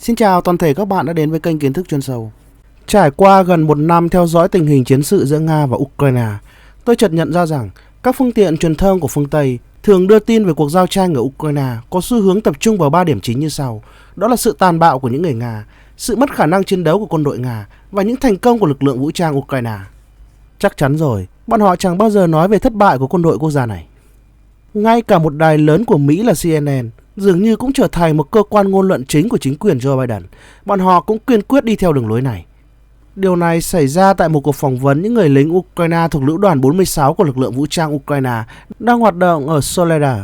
Xin chào toàn thể các bạn đã đến với kênh Kiến thức chuyên sâu. Trải qua gần một năm theo dõi tình hình chiến sự giữa Nga và Ukraine, tôi chợt nhận ra rằng các phương tiện truyền thông của phương Tây thường đưa tin về cuộc giao tranh ở Ukraine có xu hướng tập trung vào 3 điểm chính như sau. Đó là sự tàn bạo của những người Nga, sự mất khả năng chiến đấu của quân đội Nga và những thành công của lực lượng vũ trang Ukraine. Chắc chắn rồi, bọn họ chẳng bao giờ nói về thất bại của quân đội quốc gia này. Ngay cả một đài lớn của Mỹ là CNN dường như cũng trở thành một cơ quan ngôn luận chính của chính quyền Joe Biden. Bọn họ cũng kiên quyết đi theo đường lối này. Điều này xảy ra tại một cuộc phỏng vấn những người lính Ukraine thuộc lữ đoàn 46 của lực lượng vũ trang Ukraine đang hoạt động ở Soledar.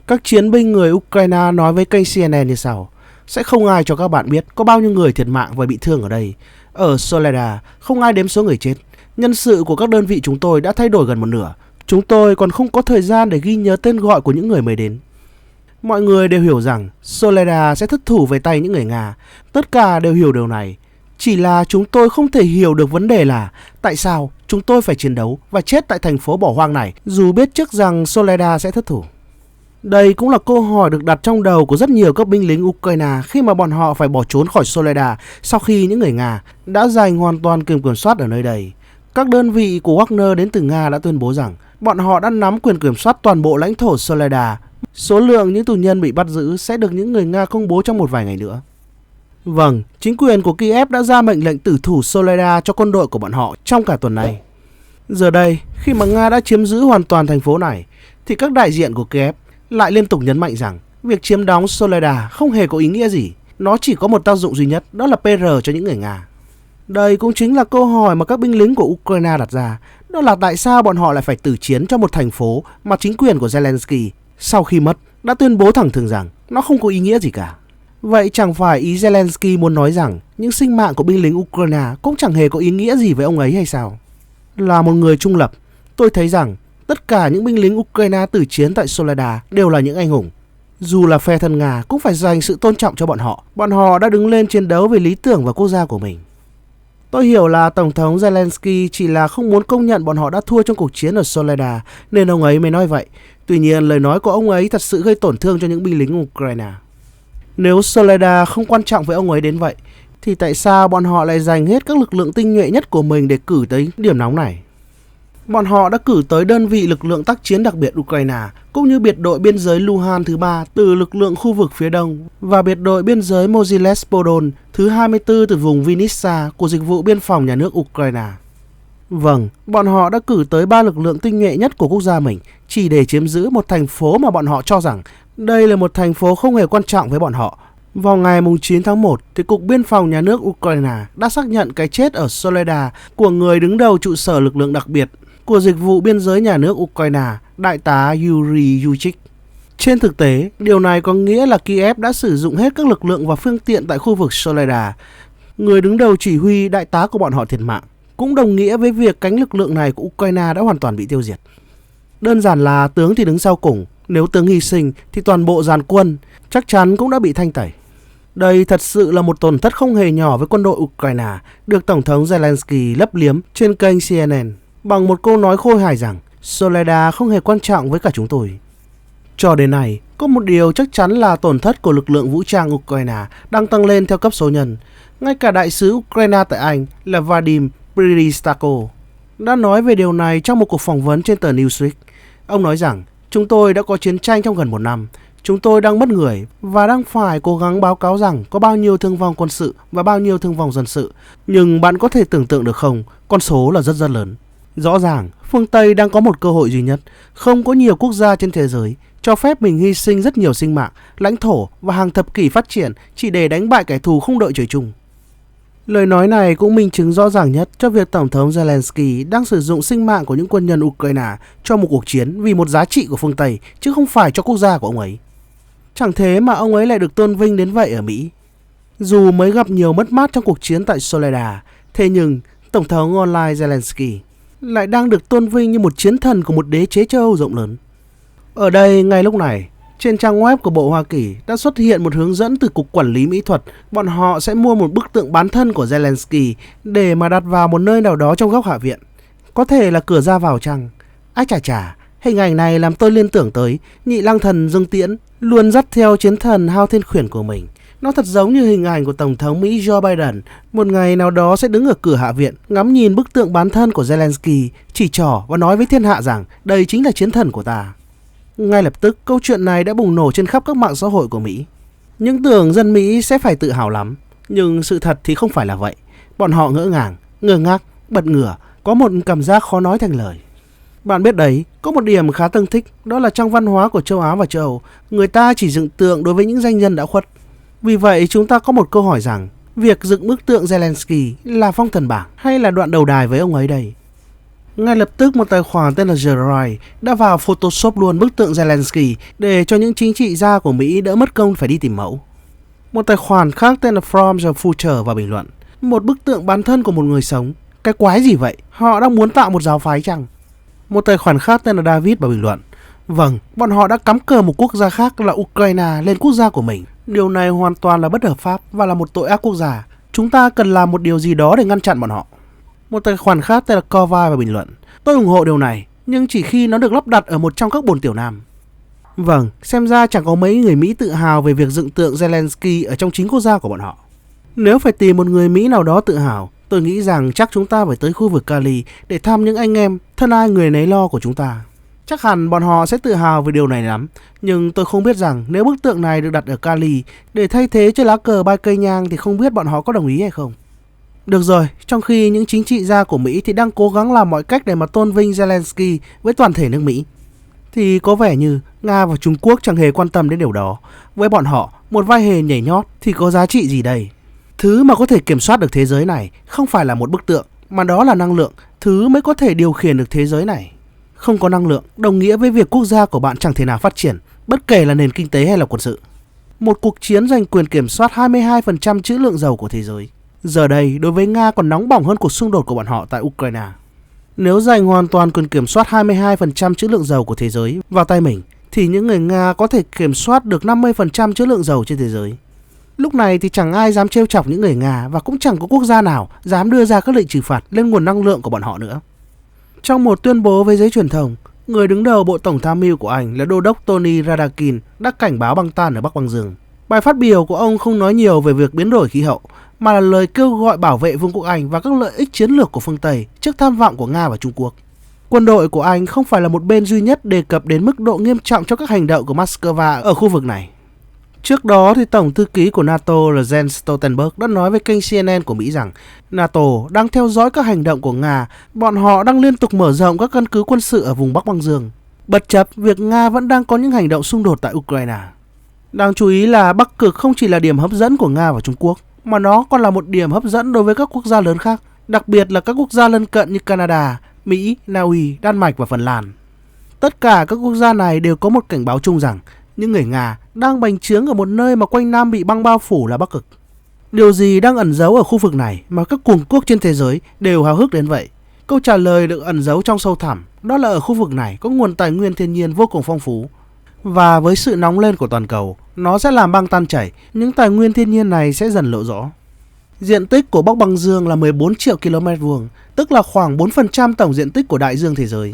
Các chiến binh người Ukraine nói với kênh CNN như sau: sẽ không ai cho các bạn biết có bao nhiêu người thiệt mạng và bị thương ở đây. Ở Soledar, không ai đếm số người chết. Nhân sự của các đơn vị chúng tôi đã thay đổi gần một nửa. Chúng tôi còn không có thời gian để ghi nhớ tên gọi của những người mới đến. Mọi người đều hiểu rằng Soledar sẽ thất thủ về tay những người Nga. Tất cả đều hiểu điều này. Chỉ là chúng tôi không thể hiểu được vấn đề là tại sao chúng tôi phải chiến đấu và chết tại thành phố bỏ hoang này dù biết trước rằng Soledar sẽ thất thủ. Đây cũng là câu hỏi được đặt trong đầu của rất nhiều các binh lính Ukraine khi mà bọn họ phải bỏ trốn khỏi Soledar sau khi những người Nga đã giành hoàn toàn quyền kiểm soát ở nơi đây. Các đơn vị của Wagner đến từ Nga đã tuyên bố rằng bọn họ đã nắm quyền kiểm soát toàn bộ lãnh thổ Soledar. Số lượng những tù nhân bị bắt giữ sẽ được những người Nga công bố trong một vài ngày nữa. Vâng, chính quyền của Kiev đã ra mệnh lệnh tử thủ Soledar cho quân đội của bọn họ trong cả tuần này. Giờ đây, khi mà Nga đã chiếm giữ hoàn toàn thành phố này, thì các đại diện của Kiev lại liên tục nhấn mạnh rằng việc chiếm đóng Soledar không hề có ý nghĩa gì. Nó chỉ có một tác dụng duy nhất, đó là PR cho những người Nga. Đây cũng chính là câu hỏi mà các binh lính của Ukraine đặt ra. Đó là tại sao bọn họ lại phải tử chiến cho một thành phố mà chính quyền của Zelensky sau khi mất đã tuyên bố thẳng thừng rằng nó không có ý nghĩa gì cả. Vậy chẳng phải ý Zelensky muốn nói rằng những sinh mạng của binh lính Ukraine cũng chẳng hề có ý nghĩa gì với ông ấy hay sao? Là một người trung lập, tôi thấy rằng tất cả những binh lính Ukraine tử chiến tại Soledar đều là những anh hùng. Dù là phe thân Nga cũng phải dành sự tôn trọng cho bọn họ. Bọn họ đã đứng lên chiến đấu vì lý tưởng và quốc gia của mình. Tôi hiểu là Tổng thống Zelensky chỉ là không muốn công nhận bọn họ đã thua trong cuộc chiến ở Soledar nên ông ấy mới nói vậy. Tuy nhiên, lời nói của ông ấy thật sự gây tổn thương cho những binh lính Ukraine. Nếu Soledar không quan trọng với ông ấy đến vậy, thì tại sao bọn họ lại dành hết các lực lượng tinh nhuệ nhất của mình để cử tới điểm nóng này? Bọn họ đã cử tới đơn vị lực lượng tác chiến đặc biệt Ukraine, cũng như biệt đội biên giới Luhan thứ 3 từ lực lượng khu vực phía đông và biệt đội biên giới Mogiles Podol thứ 24 từ vùng Vinnytsia của dịch vụ biên phòng nhà nước Ukraine. Vâng, bọn họ đã cử tới 3 lực lượng tinh nhuệ nhất của quốc gia mình chỉ để chiếm giữ một thành phố mà bọn họ cho rằng đây là một thành phố không hề quan trọng với bọn họ. Vào ngày 9 tháng 1, thì Cục Biên phòng nhà nước Ukraine đã xác nhận cái chết ở Soledar của người đứng đầu trụ sở lực lượng đặc biệt của dịch vụ biên giới nhà nước Ukraine, Đại tá Yuri Yuchik. Trên thực tế, điều này có nghĩa là Kiev đã sử dụng hết các lực lượng và phương tiện tại khu vực Soledar. Người đứng đầu chỉ huy, đại tá của bọn họ thiệt mạng, cũng đồng nghĩa với việc cánh lực lượng này của Ukraine đã hoàn toàn bị tiêu diệt. Đơn giản là tướng thì đứng sau cùng, nếu tướng hy sinh thì toàn bộ dàn quân chắc chắn cũng đã bị thanh tẩy. Đây thật sự là một tổn thất không hề nhỏ với quân đội Ukraine, được Tổng thống Zelensky lấp liếm trên kênh CNN bằng một câu nói khôi hài rằng Soledar không hề quan trọng với cả chúng tôi. Cho đến nay, có một điều chắc chắn là tổn thất của lực lượng vũ trang Ukraine đang tăng lên theo cấp số nhân. Ngay cả đại sứ Ukraine tại Anh là Vadim Pristako đã nói về điều này trong một cuộc phỏng vấn trên tờ Newsweek. Ông nói rằng chúng tôi đã có chiến tranh trong gần một năm. Chúng tôi đang mất người và đang phải cố gắng báo cáo rằng có bao nhiêu thương vong quân sự và bao nhiêu thương vong dân sự. Nhưng bạn có thể tưởng tượng được không, con số là rất lớn. Rõ ràng, phương Tây đang có một cơ hội duy nhất. Không có nhiều quốc gia trên thế giới cho phép mình hy sinh rất nhiều sinh mạng, lãnh thổ và hàng thập kỷ phát triển chỉ để đánh bại kẻ thù không đội trời chung. Lời nói này cũng minh chứng rõ ràng nhất cho việc Tổng thống Zelensky đang sử dụng sinh mạng của những quân nhân Ukraine cho một cuộc chiến vì một giá trị của phương Tây, chứ không phải cho quốc gia của ông ấy. Chẳng thế mà ông ấy lại được tôn vinh đến vậy ở Mỹ. Dù mới gặp nhiều mất mát trong cuộc chiến tại Soledar, thế nhưng Tổng thống online Zelensky lại đang được tôn vinh như một chiến thần của một đế chế châu Âu rộng lớn. Ở đây, ngay lúc này, trên trang web của Bộ Hoa Kỳ đã xuất hiện một hướng dẫn từ Cục Quản lý Mỹ thuật. Bọn họ sẽ mua một bức tượng bán thân của Zelensky để mà đặt vào một nơi nào đó trong góc hạ viện. Có thể là cửa ra vào chăng? Ái chà chà, hình ảnh này làm tôi liên tưởng tới nhị lang thần Dương Tiễn luôn dắt theo chiến thần Hao Thiên Khuyển của mình. Nó thật giống như hình ảnh của Tổng thống Mỹ Joe Biden một ngày nào đó sẽ đứng ở cửa Hạ viện, ngắm nhìn bức tượng bán thân của Zelensky, chỉ trỏ và nói với thiên hạ rằng đây chính là chiến thần của ta. Ngay lập tức, câu chuyện này đã bùng nổ trên khắp các mạng xã hội của Mỹ. Những tưởng dân Mỹ sẽ phải tự hào lắm, nhưng sự thật thì không phải là vậy. Bọn họ ngỡ ngàng, ngơ ngác, bật ngửa, có một cảm giác khó nói thành lời. Bạn biết đấy, có một điểm khá tương thích, đó là trong văn hóa của châu Á và châu Âu, người ta chỉ dựng tượng đối với những danh nhân đã khuất. Vì vậy chúng ta có một câu hỏi rằng, việc dựng bức tượng Zelensky là phong thần bảng hay là đoạn đầu đài với ông ấy đây? Ngay lập tức một tài khoản tên là Gerard đã vào Photoshop luôn bức tượng Zelensky để cho những chính trị gia của Mỹ đỡ mất công phải đi tìm mẫu. Một tài khoản khác tên là From the Future vào bình luận, một bức tượng bán thân của một người sống. Cái quái gì vậy? Họ đang muốn tạo một giáo phái chăng? Một tài khoản khác tên là David vào bình luận, vâng, bọn họ đã cắm cờ một quốc gia khác là Ukraine lên quốc gia của mình. Điều này hoàn toàn là bất hợp pháp và là một tội ác quốc gia. Chúng ta cần làm một điều gì đó để ngăn chặn bọn họ. Một tài khoản khác tên là Kovai vào bình luận, tôi ủng hộ điều này, nhưng chỉ khi nó được lắp đặt ở một trong các bồn tiểu nam. Vâng, xem ra chẳng có mấy người Mỹ tự hào về việc dựng tượng Zelensky ở trong chính quốc gia của bọn họ. Nếu phải tìm một người Mỹ nào đó tự hào, tôi nghĩ rằng chắc chúng ta phải tới khu vực Cali để thăm những anh em thân ai người nấy lo của chúng ta. Chắc hẳn bọn họ sẽ tự hào về điều này lắm, nhưng tôi không biết rằng nếu bức tượng này được đặt ở Cali để thay thế cho lá cờ bay cây nhang thì không biết bọn họ có đồng ý hay không. Được rồi, trong khi những chính trị gia của Mỹ thì đang cố gắng làm mọi cách để mà tôn vinh Zelensky với toàn thể nước Mỹ, thì có vẻ như Nga và Trung Quốc chẳng hề quan tâm đến điều đó. Với bọn họ, một vai hề nhảy nhót thì có giá trị gì đây? Thứ mà có thể kiểm soát được thế giới này không phải là một bức tượng, mà đó là năng lượng, thứ mới có thể điều khiển được thế giới này. Không có năng lượng đồng nghĩa với việc quốc gia của bạn chẳng thể nào phát triển, bất kể là nền kinh tế hay là quân sự. Một cuộc chiến giành quyền kiểm soát 22% trữ lượng dầu của thế giới. Giờ đây, đối với Nga còn nóng bỏng hơn cuộc xung đột của bọn họ tại Ukraine. Nếu giành hoàn toàn quyền kiểm soát 22% trữ lượng dầu của thế giới vào tay mình, thì những người Nga có thể kiểm soát được 50% trữ lượng dầu trên thế giới. Lúc này thì chẳng ai dám trêu chọc những người Nga và cũng chẳng có quốc gia nào dám đưa ra các lệnh trừng phạt lên nguồn năng lượng của bọn họ nữa. Trong một tuyên bố với giới truyền thông, người đứng đầu Bộ Tổng tham mưu của Anh là Đô đốc Tony Radakin đã cảnh báo băng tan ở Bắc Băng Dương. Bài phát biểu của ông không nói nhiều về việc biến đổi khí hậu, mà là lời kêu gọi bảo vệ Vương quốc Anh và các lợi ích chiến lược của phương Tây trước tham vọng của Nga và Trung Quốc. Quân đội của Anh không phải là một bên duy nhất đề cập đến mức độ nghiêm trọng cho các hành động của Moscow ở khu vực này. Trước đó, thì Tổng thư ký của NATO là Jens Stoltenberg đã nói với kênh CNN của Mỹ rằng NATO đang theo dõi các hành động của Nga, bọn họ đang liên tục mở rộng các căn cứ quân sự ở vùng Bắc Băng Dương, bất chấp việc Nga vẫn đang có những hành động xung đột tại Ukraine. Đáng chú ý là Bắc Cực không chỉ là điểm hấp dẫn của Nga và Trung Quốc, mà nó còn là một điểm hấp dẫn đối với các quốc gia lớn khác, đặc biệt là các quốc gia lân cận như Canada, Mỹ, Na Uy, Đan Mạch và Phần Lan. Tất cả các quốc gia này đều có một cảnh báo chung rằng những người Nga đang bành trướng ở một nơi mà quanh năm bị băng bao phủ là Bắc Cực. Điều gì đang ẩn giấu ở khu vực này mà các cường quốc trên thế giới đều háo hức đến vậy? Câu trả lời được ẩn giấu trong sâu thẳm, đó là ở khu vực này có nguồn tài nguyên thiên nhiên vô cùng phong phú. Và với sự nóng lên của toàn cầu, nó sẽ làm băng tan chảy, những tài nguyên thiên nhiên này sẽ dần lộ rõ. Diện tích của Bắc Băng Dương là 14 triệu km vuông, tức là khoảng 4% tổng diện tích của đại dương thế giới.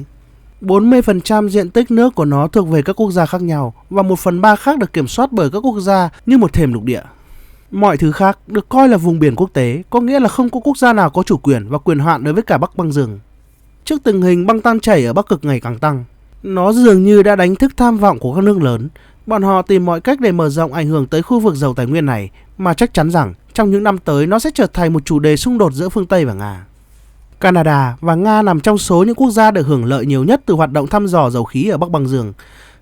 40% diện tích nước của nó thuộc về các quốc gia khác nhau và 1/3 khác được kiểm soát bởi các quốc gia như một thềm lục địa. Mọi thứ khác được coi là vùng biển quốc tế, có nghĩa là không có quốc gia nào có chủ quyền và quyền hạn đối với cả Bắc Băng Dương. Trước tình hình băng tan chảy ở Bắc Cực ngày càng tăng, nó dường như đã đánh thức tham vọng của các nước lớn. Bọn họ tìm mọi cách để mở rộng ảnh hưởng tới khu vực giàu tài nguyên này, mà chắc chắn rằng trong những năm tới nó sẽ trở thành một chủ đề xung đột giữa phương Tây và Nga. Canada và Nga nằm trong số những quốc gia được hưởng lợi nhiều nhất từ hoạt động thăm dò dầu khí ở Bắc Băng Dương.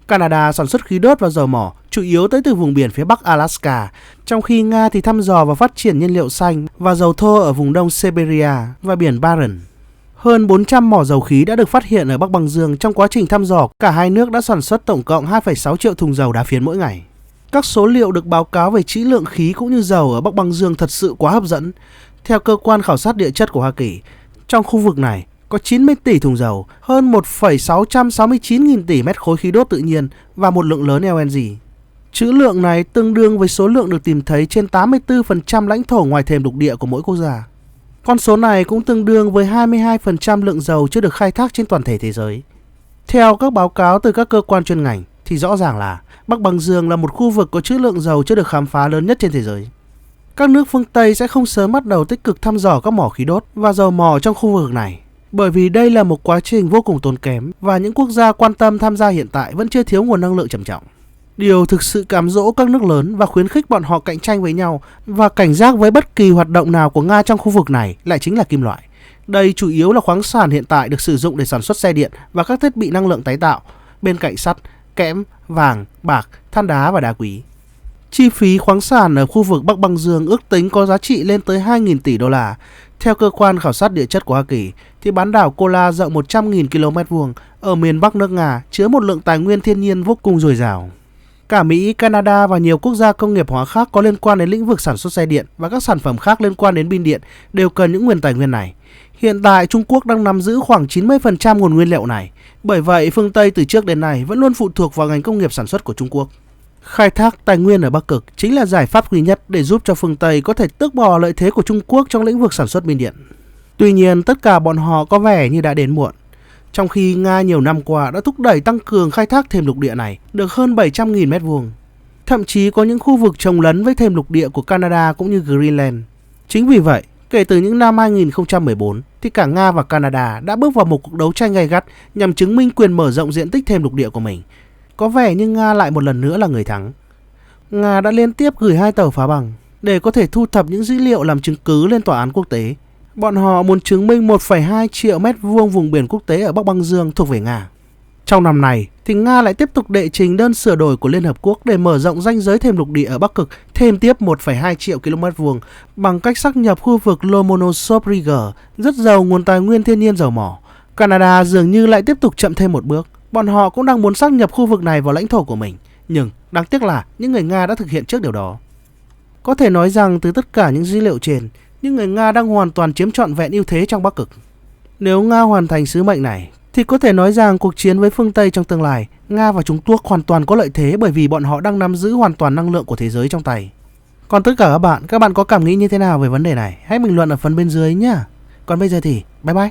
Canada sản xuất khí đốt và dầu mỏ chủ yếu tới từ vùng biển phía Bắc Alaska, trong khi Nga thì thăm dò và phát triển nhiên liệu xanh và dầu thô ở vùng đông Siberia và biển Barents. Hơn 400 mỏ dầu khí đã được phát hiện ở Bắc Băng Dương trong quá trình thăm dò. Cả hai nước đã sản xuất tổng cộng 2,6 triệu thùng dầu đá phiến mỗi ngày. Các số liệu được báo cáo về trữ lượng khí cũng như dầu ở Bắc Băng Dương thật sự quá hấp dẫn. Theo cơ quan khảo sát địa chất của Hoa Kỳ, trong khu vực này có 90 tỷ thùng dầu, hơn 1,669 nghìn tỷ mét khối khí đốt tự nhiên và một lượng lớn LNG. Trữ lượng này tương đương với số lượng được tìm thấy trên 84% lãnh thổ ngoài thềm lục địa của mỗi quốc gia. Con số này cũng tương đương với 22% lượng dầu chưa được khai thác trên toàn thể thế giới. Theo các báo cáo từ các cơ quan chuyên ngành thì rõ ràng là Bắc Băng Dương là một khu vực có trữ lượng dầu chưa được khám phá lớn nhất trên thế giới. Các nước phương Tây sẽ không sớm bắt đầu tích cực thăm dò các mỏ khí đốt và dầu mỏ trong khu vực này, bởi vì đây là một quá trình vô cùng tốn kém và những quốc gia quan tâm tham gia hiện tại vẫn chưa thiếu nguồn năng lượng trầm trọng. Điều thực sự cám dỗ các nước lớn và khuyến khích bọn họ cạnh tranh với nhau và cảnh giác với bất kỳ hoạt động nào của Nga trong khu vực này lại chính là kim loại. Đây chủ yếu là khoáng sản hiện tại được sử dụng để sản xuất xe điện và các thiết bị năng lượng tái tạo, bên cạnh sắt, kẽm, vàng, bạc, than đá và đá quý. Chi phí khoáng sản ở khu vực Bắc Băng Dương ước tính có giá trị lên tới 2.000 tỷ đô la. Theo cơ quan khảo sát địa chất của Hoa Kỳ, thì bán đảo Kola rộng 100.000 km vuông ở miền Bắc nước Nga chứa một lượng tài nguyên thiên nhiên vô cùng dồi dào. Cả Mỹ, Canada và nhiều quốc gia công nghiệp hóa khác có liên quan đến lĩnh vực sản xuất xe điện và các sản phẩm khác liên quan đến pin điện đều cần những nguồn tài nguyên này. Hiện tại, Trung Quốc đang nắm giữ khoảng 90% nguồn nguyên liệu này. Bởi vậy, phương Tây từ trước đến nay vẫn luôn phụ thuộc vào ngành công nghiệp sản xuất của Trung Quốc. Khai thác tài nguyên ở Bắc Cực chính là giải pháp duy nhất để giúp cho phương Tây có thể tước bỏ lợi thế của Trung Quốc trong lĩnh vực sản xuất pin điện. Tuy nhiên, tất cả bọn họ có vẻ như đã đến muộn. Trong khi Nga nhiều năm qua đã thúc đẩy tăng cường khai thác thềm lục địa này được hơn 700.000 m². Thậm chí có những khu vực chồng lấn với thềm lục địa của Canada cũng như Greenland. Chính vì vậy, kể từ những năm 2014 thì cả Nga và Canada đã bước vào một cuộc đấu tranh gay gắt nhằm chứng minh quyền mở rộng diện tích thềm lục địa của mình. Có vẻ như Nga lại một lần nữa là người thắng. Nga đã liên tiếp gửi 2 tàu phá băng để có thể thu thập những dữ liệu làm chứng cứ lên tòa án quốc tế. Bọn họ muốn chứng minh 1,2 triệu mét vuông vùng biển quốc tế ở Bắc Băng Dương thuộc về Nga. Trong năm này, thì Nga lại tiếp tục đệ trình đơn sửa đổi của Liên Hợp Quốc để mở rộng ranh giới thềm lục địa ở Bắc Cực thêm tiếp 1,2 triệu km vuông bằng cách sáp nhập khu vực Lomonosov Riga rất giàu nguồn tài nguyên thiên nhiên dầu mỏ. Canada dường như lại tiếp tục chậm thêm một bước. Bọn họ cũng đang muốn sáp nhập khu vực này vào lãnh thổ của mình. Nhưng đáng tiếc là những người Nga đã thực hiện trước điều đó. Có thể nói rằng từ tất cả những dữ liệu trên, những người Nga đang hoàn toàn chiếm trọn vẹn ưu thế trong Bắc Cực. Nếu Nga hoàn thành sứ mệnh này, thì có thể nói rằng cuộc chiến với phương Tây trong tương lai, Nga và Trung Quốc hoàn toàn có lợi thế bởi vì bọn họ đang nắm giữ hoàn toàn năng lượng của thế giới trong tay. Còn tất cả các bạn có cảm nghĩ như thế nào về vấn đề này? Hãy bình luận ở phần bên dưới nhé. Còn bây giờ thì, bye bye.